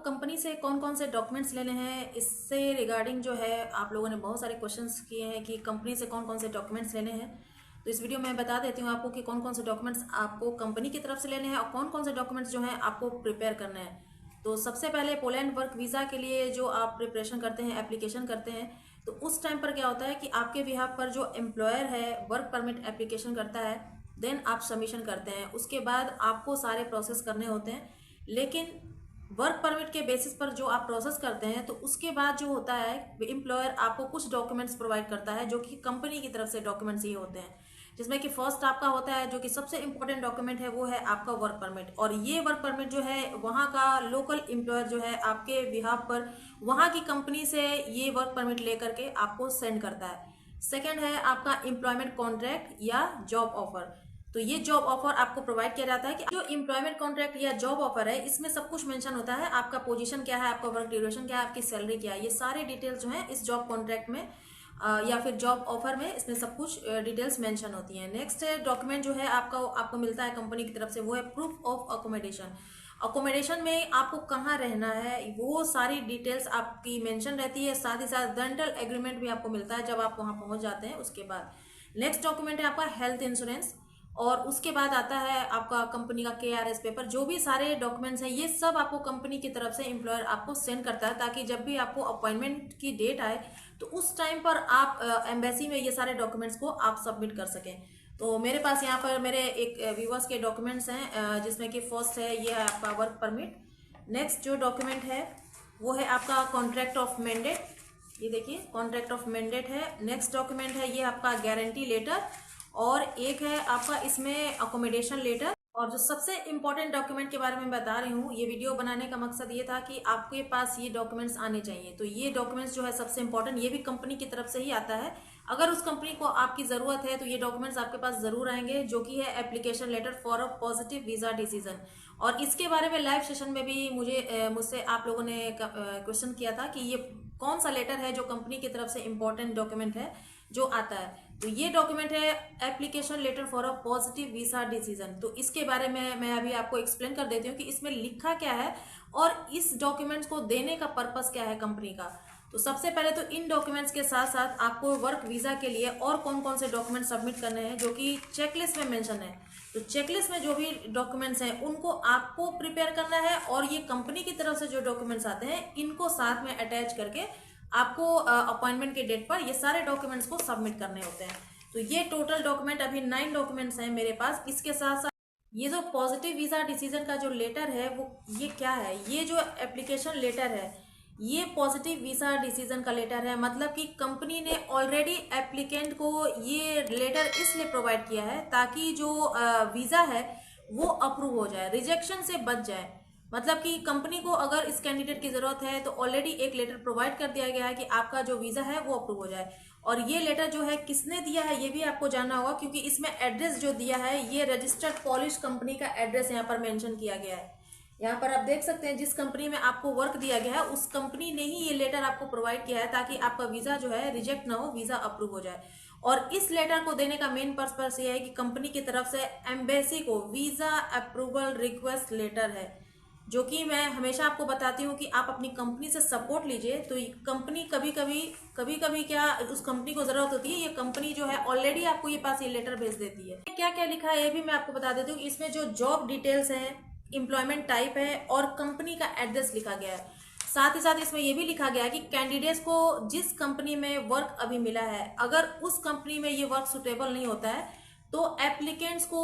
Company से कौन कौन से डॉक्यूमेंट्स लेने हैं, इससे रिगार्डिंग जो है आप लोगों ने बहुत सारे क्वेश्चंस किए हैं कि कंपनी से कौन कौन से डॉक्यूमेंट्स लेने हैं। तो इस वीडियो में मैं बता देती हूँ आपको कि कौन कौन से डॉक्यूमेंट्स आपको कंपनी की तरफ से लेने हैं और कौन कौन से डॉक्यूमेंट्स जो हैं आपको प्रिपेयर करने हैं। तो सबसे पहले पोलैंड वर्क वीज़ा के लिए जो आप प्रिपरेशन करते हैं, एप्लीकेशन करते हैं, तो उस टाइम पर क्या होता है कि आपके बिहाफ पर जो एम्प्लॉयर है वर्क परमिट एप्लीकेशन करता है, देन आप सबमिशन करते हैं। उसके बाद आपको सारे प्रोसेस करने होते हैं, लेकिन वर्क परमिट के बेसिस पर जो आप प्रोसेस करते हैं तो उसके बाद जो होता है एम्प्लॉयर आपको कुछ डॉक्यूमेंट्स प्रोवाइड करता है जो कि कंपनी की तरफ से डॉक्यूमेंट्स ये होते हैं, जिसमें कि फर्स्ट आपका होता है जो कि सबसे इंपॉर्टेंट डॉक्यूमेंट है वो है आपका वर्क परमिट। और ये वर्क परमिट जो है वहाँ का लोकल एम्प्लॉयर जो है आपके बिहाफ पर वहाँ की कंपनी से ये वर्क परमिट लेकर के आपको सेंड करता है। सेकेंड है आपका एम्प्लॉयमेंट कॉन्ट्रैक्ट या जॉब ऑफर। तो ये जॉब ऑफर आपको प्रोवाइड किया जाता है कि जो एम्प्लॉयमेंट कॉन्ट्रैक्ट या जॉब ऑफर है इसमें सब कुछ मेंशन होता है, आपका पोजीशन क्या है, आपका वर्क ड्यूरेशन क्या है, आपकी सैलरी क्या है, ये सारे डिटेल्स जो है इस जॉब कॉन्ट्रैक्ट में या फिर जॉब ऑफर में इसमें सब कुछ डिटेल्स मेंशन होती हैं। नेक्स्ट डॉक्यूमेंट जो है आपको मिलता है कंपनी की तरफ से वो है प्रूफ ऑफ अकोमोडेशन। अकोमोडेशन में आपको कहाँ रहना है वो सारी डिटेल्स आपकी मेंशन रहती है, साथ ही साथ रेंटल एग्रीमेंट भी आपको मिलता है जब आप वहाँ पहुँच जाते हैं उसके बाद। नेक्स्ट डॉक्यूमेंट है आपका हेल्थ इंश्योरेंस, और उसके बाद आता है आपका कंपनी का KRS पेपर। जो भी सारे डॉक्यूमेंट्स हैं ये सब आपको कंपनी की तरफ से एम्प्लॉयर आपको सेंड करता है, ताकि जब भी आपको अपॉइंटमेंट की डेट आए तो उस टाइम पर आप एम्बेसी में ये सारे डॉक्यूमेंट्स को आप सबमिट कर सकें। तो मेरे पास यहाँ पर मेरे एक व्यूवर्स के डॉक्यूमेंट्स हैं, जिसमें कि फर्स्ट है ये है आपका वर्क परमिट। नेक्स्ट जो डॉक्यूमेंट है वो है आपका कॉन्ट्रैक्ट ऑफ मैंडेट, ये देखिए कॉन्ट्रैक्ट ऑफ मैंडेट है। नेक्स्ट डॉक्यूमेंट है ये आपका गारंटी लेटर, और एक है आपका इसमें अकोमोडेशन लेटर। और जो सबसे इम्पोर्टेंट डॉक्यूमेंट के बारे में बता रही हूँ, ये वीडियो बनाने का मकसद ये था कि आपके पास ये डॉक्यूमेंट्स आने चाहिए। तो ये डॉक्यूमेंट्स जो है सबसे इम्पोर्टेंट, ये भी कंपनी की तरफ से ही आता है। अगर उस कंपनी को आपकी ज़रूरत है तो ये डॉक्यूमेंट्स आपके पास ज़रूर आएंगे, जो कि है application letter for a positive visa decision. और इसके बारे में लाइव सेशन में भी मुझसे आप लोगों ने क्वेश्चन किया था कि ये कौन सा लेटर है जो कंपनी की तरफ से इम्पोर्टेंट डॉक्यूमेंट है जो आता है। तो ये डॉक्यूमेंट है application letter for a positive visa decision. तो इसके बारे में मैं अभी आपको एक्सप्लेन कर देती हूँ कि इसमें लिखा क्या है और इस डॉक्यूमेंट्स को देने का पर्पस क्या है कंपनी का। तो सबसे पहले तो इन डॉक्यूमेंट्स के साथ साथ आपको वर्क वीज़ा के लिए और कौन कौन से डॉक्यूमेंट सबमिट करने हैं जो कि चेकलिस्ट में मेंशन है। तो चेकलिस्ट में जो भी डॉक्यूमेंट्स हैं उनको आपको प्रिपेयर करना है, और ये कंपनी की तरफ से जो डॉक्यूमेंट्स आते हैं इनको साथ में अटैच करके आपको अपॉइंटमेंट के डेट पर ये सारे डॉक्यूमेंट्स को सबमिट करने होते हैं। तो ये टोटल डॉक्यूमेंट अभी 9 डॉक्यूमेंट्स हैं मेरे पास। इसके साथ साथ ये जो पॉजिटिव वीज़ा डिसीजन का जो लेटर है वो ये क्या है, ये जो एप्लीकेशन लेटर है ये पॉजिटिव वीज़ा डिसीजन का लेटर है। मतलब कि कंपनी ने ऑलरेडी एप्लीकेंट को ये लेटर इसलिए प्रोवाइड किया है ताकि जो वीज़ा है वो अप्रूव हो जाए, रिजेक्शन से बच जाए। मतलब कि कंपनी को अगर इस कैंडिडेट की ज़रूरत है तो ऑलरेडी एक लेटर प्रोवाइड कर दिया गया है कि आपका जो वीज़ा है वो अप्रूव हो जाए। और ये लेटर जो है किसने दिया है ये भी आपको जानना होगा, क्योंकि इसमें एड्रेस जो दिया है ये रजिस्टर्ड पॉलिश कंपनी का एड्रेस यहाँ पर मेंशन किया गया है। यहाँ पर आप देख सकते हैं जिस कंपनी में आपको वर्क दिया गया है उस कंपनी ने ही ये लेटर आपको प्रोवाइड किया है ताकि आपका वीज़ा जो है रिजेक्ट ना हो, वीज़ा अप्रूव हो जाए। और इस लेटर को देने का मेन पर्पस ये है कि कंपनी की तरफ से एम्बेसी को वीज़ा अप्रूवल रिक्वेस्ट लेटर है, जो कि मैं हमेशा आपको बताती हूँ कि आप अपनी कंपनी से सपोर्ट लीजिए। तो कंपनी कभी कभी क्या उस कंपनी को ज़रूरत होती है, ये कंपनी जो है ऑलरेडी आपको ये पास ये लेटर भेज देती है। क्या क्या लिखा है ये भी मैं आपको बता देती हूँ। इसमें जो जॉब डिटेल्स हैं, एम्प्लॉयमेंट टाइप है और कंपनी का एड्रेस लिखा गया है। साथ ही साथ इसमें यह भी लिखा गया है कि कैंडिडेट्स को जिस कंपनी में वर्क अभी मिला है अगर उस कंपनी में ये वर्क सुटेबल नहीं होता है तो एप्लीकेंट्स को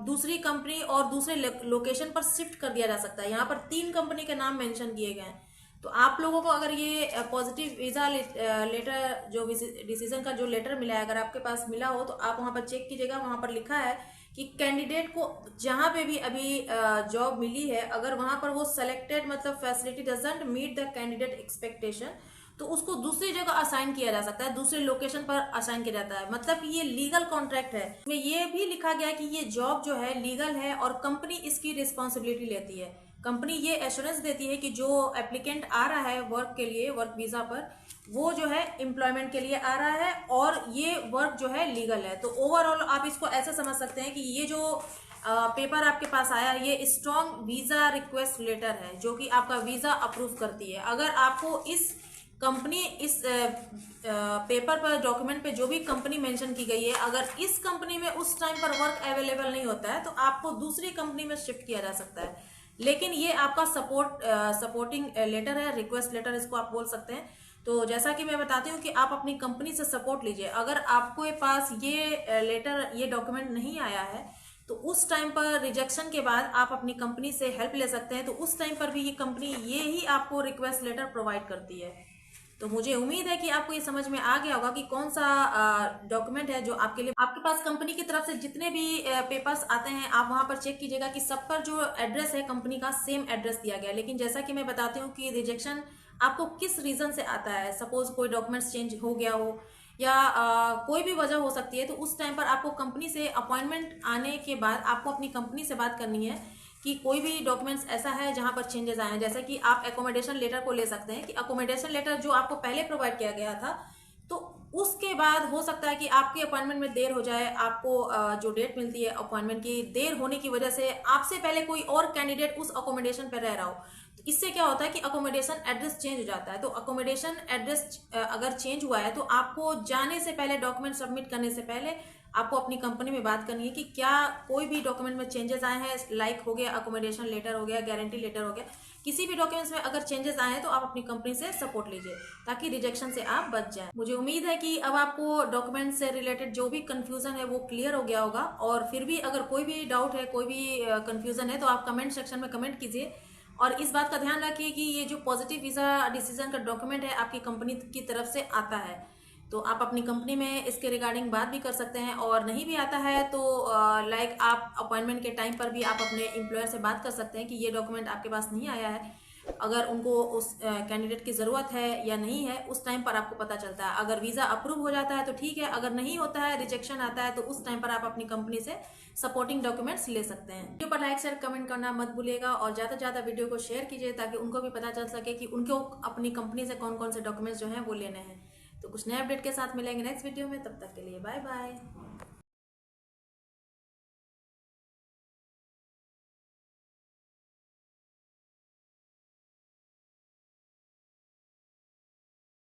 दूसरी कंपनी और दूसरे लोकेशन पर शिफ्ट कर दिया जा सकता है। यहाँ पर 3 कंपनी के नाम मेंशन किए गए हैं। तो आप लोगों को अगर ये पॉजिटिव वीज़ा लेटर जो डिसीजन का जो लेटर मिला है अगर आपके पास मिला हो तो आप वहाँ पर चेक कीजिएगा। वहाँ पर लिखा है कि कैंडिडेट को जहाँ पे भी अभी जॉब मिली है अगर वहाँ पर वो सेलेक्टेड मतलब facility doesn't meet the candidate expectation तो उसको दूसरी जगह असाइन किया जा सकता है, दूसरे लोकेशन पर असाइन किया जाता है। मतलब कि ये लीगल कॉन्ट्रैक्ट है। इसमें ये भी लिखा गया है कि ये जॉब जो है लीगल है और कंपनी इसकी रिस्पॉन्सिबिलिटी लेती है। कंपनी ये एश्योरेंस देती है कि जो एप्लीकेंट आ रहा है वर्क के लिए, वर्क वीज़ा पर, वो जो है एम्प्लॉयमेंट के लिए आ रहा है और ये वर्क जो है लीगल है। तो ओवरऑल आप इसको ऐसा समझ सकते हैं कि ये जो पेपर आपके पास आया, ये स्ट्रॉन्ग वीजा रिक्वेस्ट लेटर है जो कि आपका वीजा अप्रूव करती है। अगर आपको इस कंपनी इस पेपर पर डॉक्यूमेंट पे जो भी कंपनी मेंशन की गई है, अगर इस कंपनी में उस टाइम पर वर्क अवेलेबल नहीं होता है तो आपको दूसरी कंपनी में शिफ्ट किया जा सकता है। लेकिन ये आपका सपोर्टिंग लेटर है, रिक्वेस्ट लेटर इसको आप बोल सकते हैं। तो जैसा कि मैं बताती हूँ कि आप अपनी कंपनी से सपोर्ट लीजिए। अगर आपके पास ये लेटर, ये डॉक्यूमेंट नहीं आया है तो उस टाइम पर रिजेक्शन के बाद आप अपनी कंपनी से हेल्प ले सकते हैं। तो उस टाइम पर भी ये कंपनी ये ही आपको रिक्वेस्ट लेटर प्रोवाइड करती है। तो मुझे उम्मीद है कि आपको ये समझ में आ गया होगा कि कौन सा डॉक्यूमेंट है जो आपके लिए, आपके पास कंपनी की तरफ से जितने भी पेपर्स आते हैं आप वहां पर चेक कीजिएगा कि सब पर जो एड्रेस है कंपनी का सेम एड्रेस दिया गया है। लेकिन जैसा कि मैं बताती हूँ कि रिजेक्शन आपको किस रीजन से आता है, सपोज कोई डॉक्यूमेंट्स चेंज हो गया हो या कोई भी वजह हो सकती है, तो उस टाइम पर आपको कंपनी से अपॉइंटमेंट आने के बाद आपको अपनी कंपनी से बात करनी है कि कोई भी डॉक्यूमेंट्स ऐसा है जहां पर चेंजेस आए हैं। जैसे कि आप एकोमोडेशन लेटर को ले सकते हैं कि अकोमोडेशन लेटर जो आपको पहले प्रोवाइड किया गया था, तो उसके बाद हो सकता है कि आपके अपॉइंटमेंट में देर हो जाए, आपको जो डेट मिलती है अपॉइंटमेंट की, देर होने की वजह से आपसे पहले कोई और कैंडिडेट उस अकोमोडेशन पर रह रहा हो। तो इससे क्या होता है कि अकोमोडेशन एड्रेस चेंज हो जाता है। तो अकोमोडेशन एड्रेस अगर चेंज हुआ है तो आपको जाने से पहले, डॉक्यूमेंट सबमिट करने से पहले आपको अपनी कंपनी में बात करनी है कि क्या कोई भी डॉक्यूमेंट में चेंजेस आए हैं, लाइक हो गया अकोमोडेशन लेटर हो गया, गारंटी लेटर हो गया, किसी भी डॉक्यूमेंट्स में अगर चेंजेस आए हैं तो आप अपनी कंपनी से सपोर्ट लीजिए ताकि रिजेक्शन से आप बच जाएं। मुझे उम्मीद है कि अब आपको डॉक्यूमेंट से रिलेटेड जो भी कंफ्यूजन है वो क्लियर हो गया होगा। और फिर भी अगर कोई भी डाउट है, कोई भी कंफ्यूजन है तो आप कमेंट सेक्शन में कमेंट कीजिए। और इस बात का ध्यान रखिए कि ये जो पॉजिटिव वीज़ा डिसीजन का डॉक्यूमेंट है आपकी कंपनी की तरफ से आता है, तो आप अपनी कंपनी में इसके रिगार्डिंग बात भी कर सकते हैं। और नहीं भी आता है तो लाइक आप अपॉइंटमेंट के टाइम पर भी आप अपने एम्प्लॉयर से बात कर सकते हैं कि ये डॉक्यूमेंट आपके पास नहीं आया है। अगर उनको उस कैंडिडेट की ज़रूरत है या नहीं है, उस टाइम पर आपको पता चलता है। अगर वीज़ा अप्रूव हो जाता है तो ठीक है, अगर नहीं होता है, रिजेक्शन आता है, तो उस टाइम पर आप अपनी कंपनी से सपोर्टिंग डॉक्यूमेंट्स ले सकते हैं। वीडियो पर लाइक शेयर कमेंट करना मत भूलिएगा और ज़्यादा से ज़्यादा वीडियो को शेयर कीजिए ताकि उनको भी पता चल सके कि उनको अपनी कंपनी से कौन कौन से डॉक्यूमेंट्स जो हैं वो लेने हैं। तो कुछ नए अपडेट के साथ मिलेंगे नेक्स्ट वीडियो में, तब तक के लिए बाय बाय।